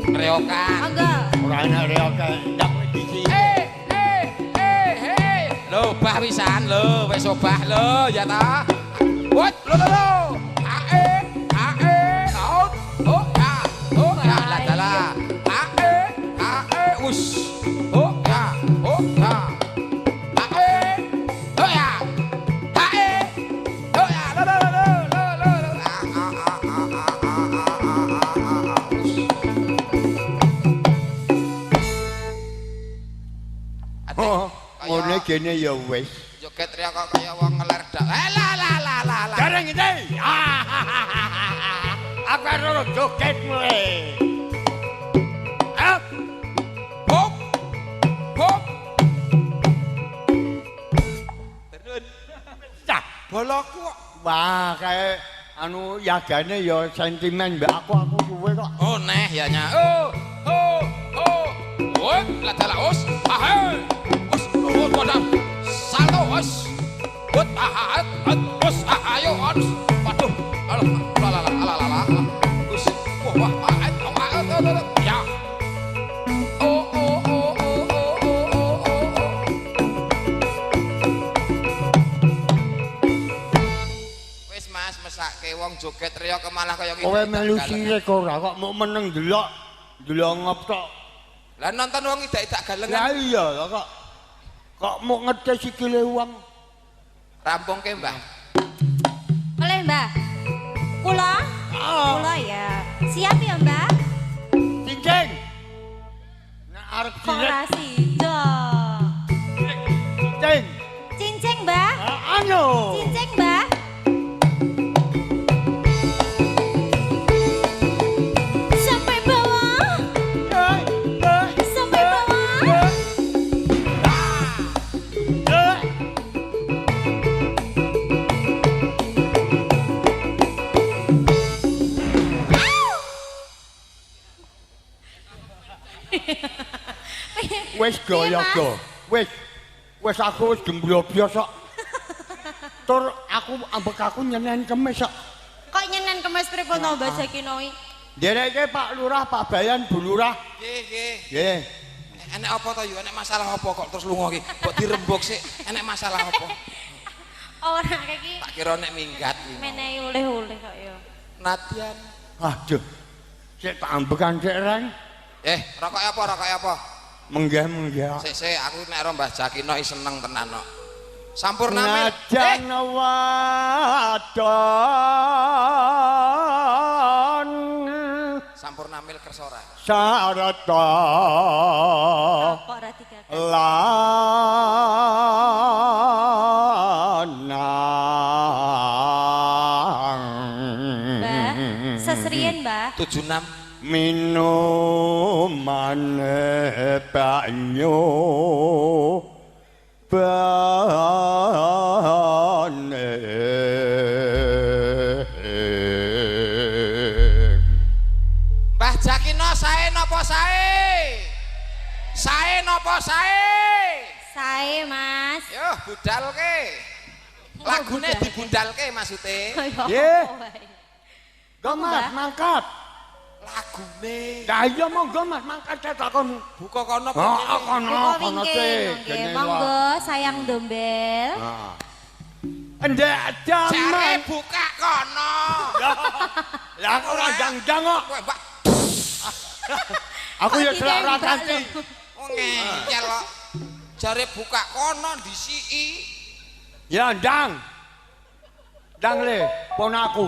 Reokan. Monggo. Ora enak reok ndak disi. Lho, bah pisan lho, wis obah lho, ya ta. Wot, lho. Out. Oh, ya, la. Us. Oh, ya. Ngene gene ya wis. Joget riya kok kaya wong ngelerdak. La. Gareng iki. Aku ora joget mulai. Hop. Terus. Cah, Boloku kok. wah kayak anu yagane ya sentimen mbak aku suwe kok. Oh neh ya nya. Oh. Woi, la us. Ahai. Us, padam. Salto us. Wot ahai. Us ayo us. Waduh. Alah. Us. Wah, ya. Oh. Wis Mas, mesake wong joget riya kemalah kaya ngene. Kowe melu sirik ora kok mau meneng delok ngop tok. Lah nonton wong idak-idak galengan. Lah iya lah kok mau ngetes sikile wong. Rampungke, Mbah. Oleh, Mbah. Kula? Kula ya. Siap ya, Mbah? Cincing. Nek arep Kok ora sida? cincing. Cincing, Mbah. Anu. Cincing, Mbah. Sampai bawah. Sampai bawah. Wis gaya go. Wis aku wis gemblobyo sok. Tur aku ambek aku nyenen kemis sok. Kok nyenen kemes pripun to Mbah Jakino iki? Dereke Pak Lurah, Pak Bayan, Bu Lurah. Nggih. Nggih. Enek apa to yo? Enek masalah apa kok terus lunga iki? Kok dirembuk sik? Enek masalah apa? Ora iki Tak kira nek minggat iki. menehi oleh-oleh kok ya. Natian Aduh. Cek tambekan cek Reng. Rokok apa? Menggah. Sik, aku nek karo Mbah Jakino seneng tenan kok. Sampurna mil. Najan wadon. Sampurna mil kersa ora? Sarata. Apa ora digagas? Lanang. Mbah, sesrien, Mbah. 76. Minumane banyu bane Mbah Jakino sae napa sae? Sae napa sae? Sae, Mas. Yo budalke. Lagune dibudalke maksude. Nggih. Mas mangkat. Lagune. Lah iya monggo Mas mangkat takon. Buka kono Buka wingking, monggo sayang dombel. Ndek Jare jaman. buka kono. Lah aku ora jang-jang kok. Kowe Mbak Aku ya ora ganti. ngeyel kok. Jare buka kono disiki. Ya ndang. Ndang le, pon aku.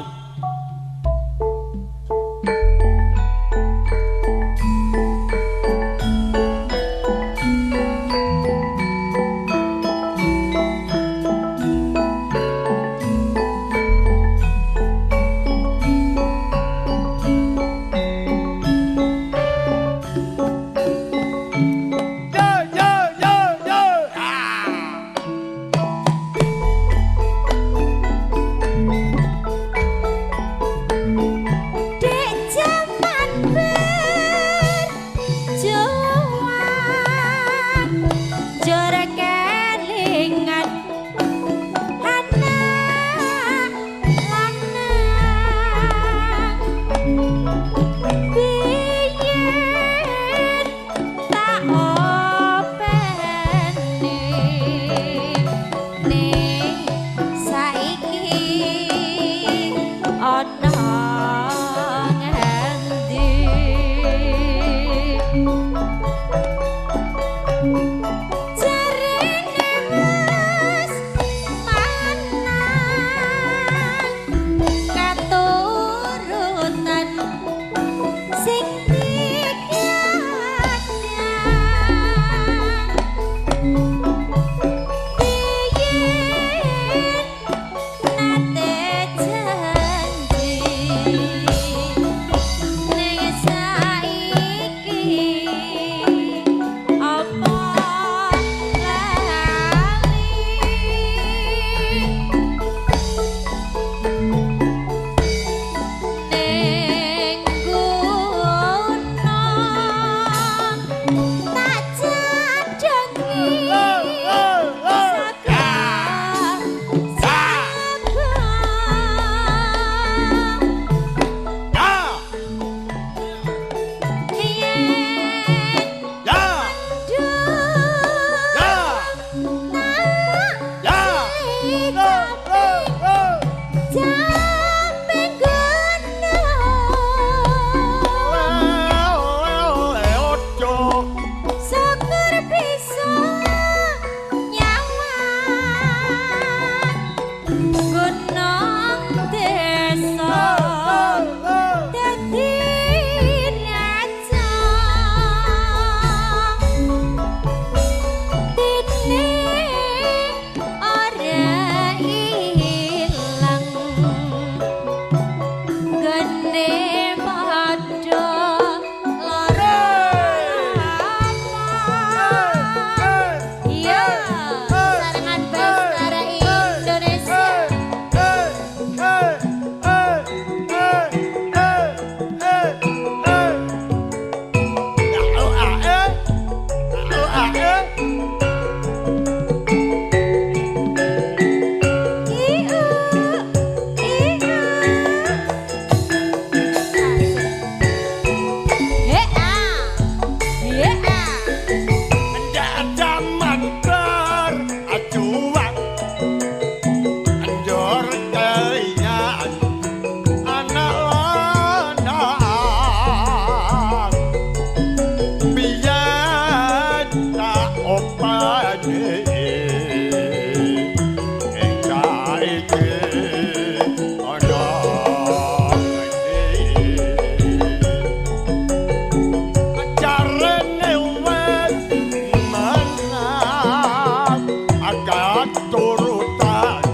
paturutan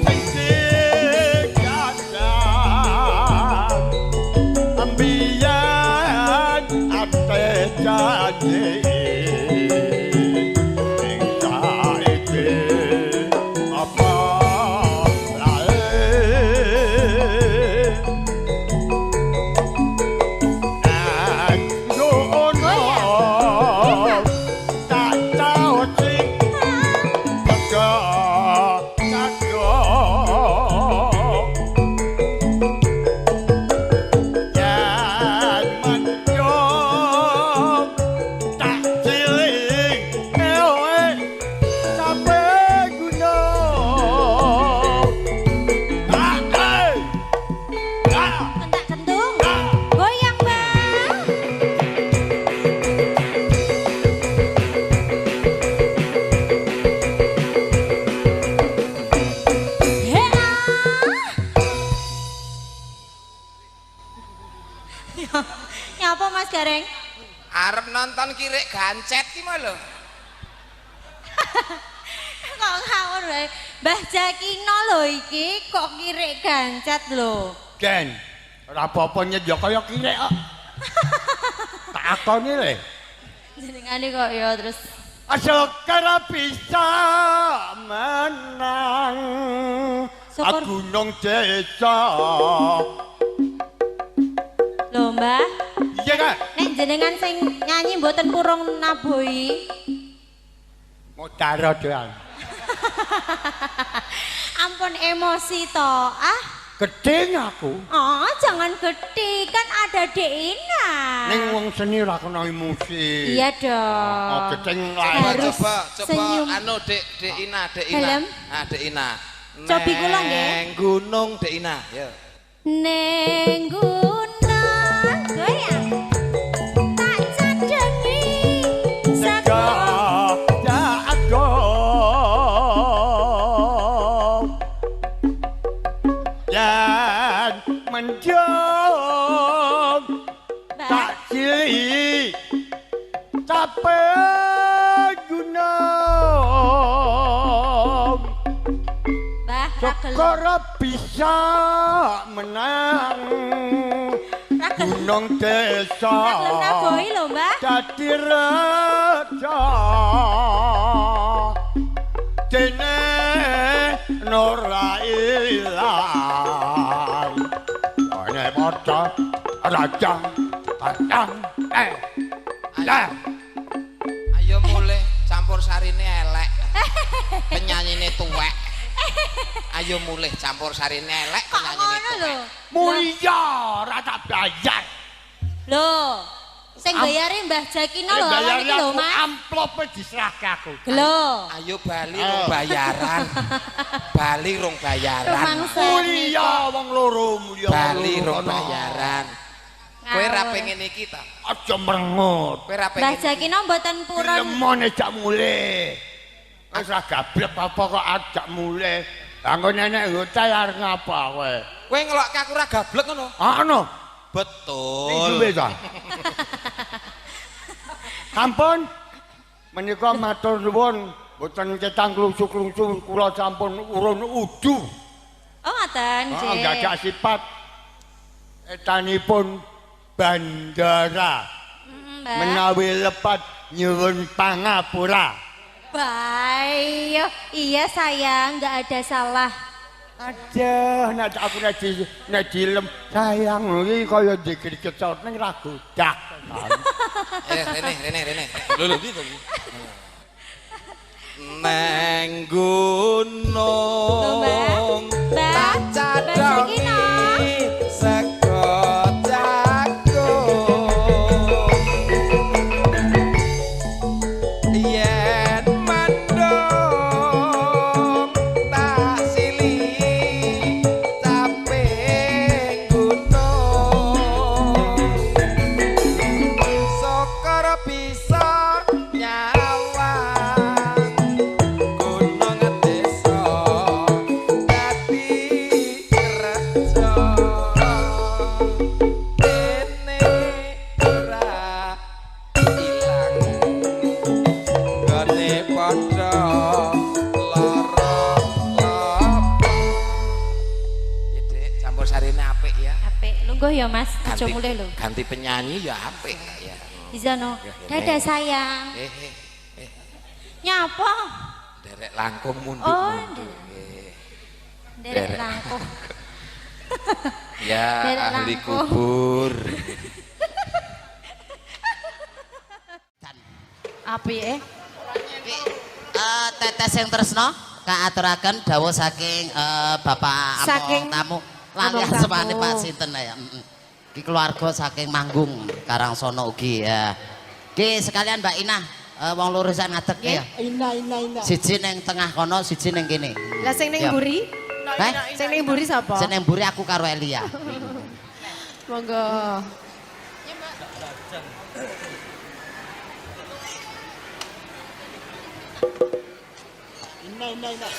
sing digadah ambiyan ate janji ing saiki apa Kentak kentung. Goyang, Bang. Nyapa Mas Gareng? Arep nonton Kirek Gancet ki mah lho. Kok ngawur wae. Mbah Jakino lho iki kok Kirek Gancet lho. Gen, ora apa-apa nyedya kaya kirek kok. Tak akoni le. Jenengane kok ya terus Sekar bisa menang Syukur. Gunung desa. lho Mbah. Iya kan? Nek jenengan sing nyanyi mboten purung nabuhi. Modaro doang. Ampun emosi to. Gedeng aku. Oh, jangan gede, kan ada Deina. Ning wong seni ora kena emosi. Iya dong. Oh, gedeng Harus Coba senyum. anu Dek Ina. Helm. Ah Dek Ina. Cobi kula nggih. Neng gunung Dek Ina, ya. Neng gunung goyang. Tak cadangi saka dan menjong tak cili capek gunung Mbah sekor bisa menang gunung desa Ragilem nabuhi lho Mbah. jadi raja dene Nurailan ane padha raja padang lah Ayo mulih campur sarine elek. Penyanyine tuwek. Ayo mulih campur sarine elek Kok penyanyine ngono lho. tuwek. mulia ora tak bayar Lho, sing bayare Mbah Jakino lho awan iki lho Mas. amplop diserahke aku Lho. Ayo bali rong bayaran. Bali rong bayaran. Rumangsa mulia wong loro mulia Bali wong rong loro. bayaran. Kowe ra pengen iki ta? aja merengut Kowe ra Mbah pengen. Jakino mboten purun. lemone jak mulih wis ra gablek apa kok ajak mulih kanggo nenek hotel arep ngapa kowe Kowe ngelokke aku ra gablek ngono. ana Betul. ning duwe ta Ampun menika matur nuwun mboten ketang klusu-klusu kula sampun urun udu Oh, ngoten, Nggih. gagak sifat etanipun bandara Mbah. menawi lepat nyuwun pangapura Baik. Iya sayang, nggak ada salah. aduh nek aku nek dilem sayang iki kaya dikecot ning ra godak Rene. Lho gitu. Neng gunung Mbah. tak Mbah Jakino. cadangi sego jagung yen mendung tak sili capek gunung sokor bisa nyawang gunung Monggo ya Mas, aja Ganti, mulai lho. ganti penyanyi ya apik ya. Bisa no. Dadah sayang. Nyapa? Derek langkung munduk. Oh, munduk. Derek langkung. Ya Derek ahli langkung. kubur. Api Tetes yang tresno kaaturaken dawuh saking Bapak Saking tamu Among lali tamu. asmane Pak sinten ya. Iki keluarga saking Manggung Karangsono ugi ya. Ki sekalian Mbak Inah wong lurusan ngadeg ya. Ina. Siji ning tengah kono, siji ning kene. Lah sing ning Ya. mburi? Sing ning mburi sapa? Sing ning mburi aku karo Elia. Monggo. Ina.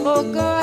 Moga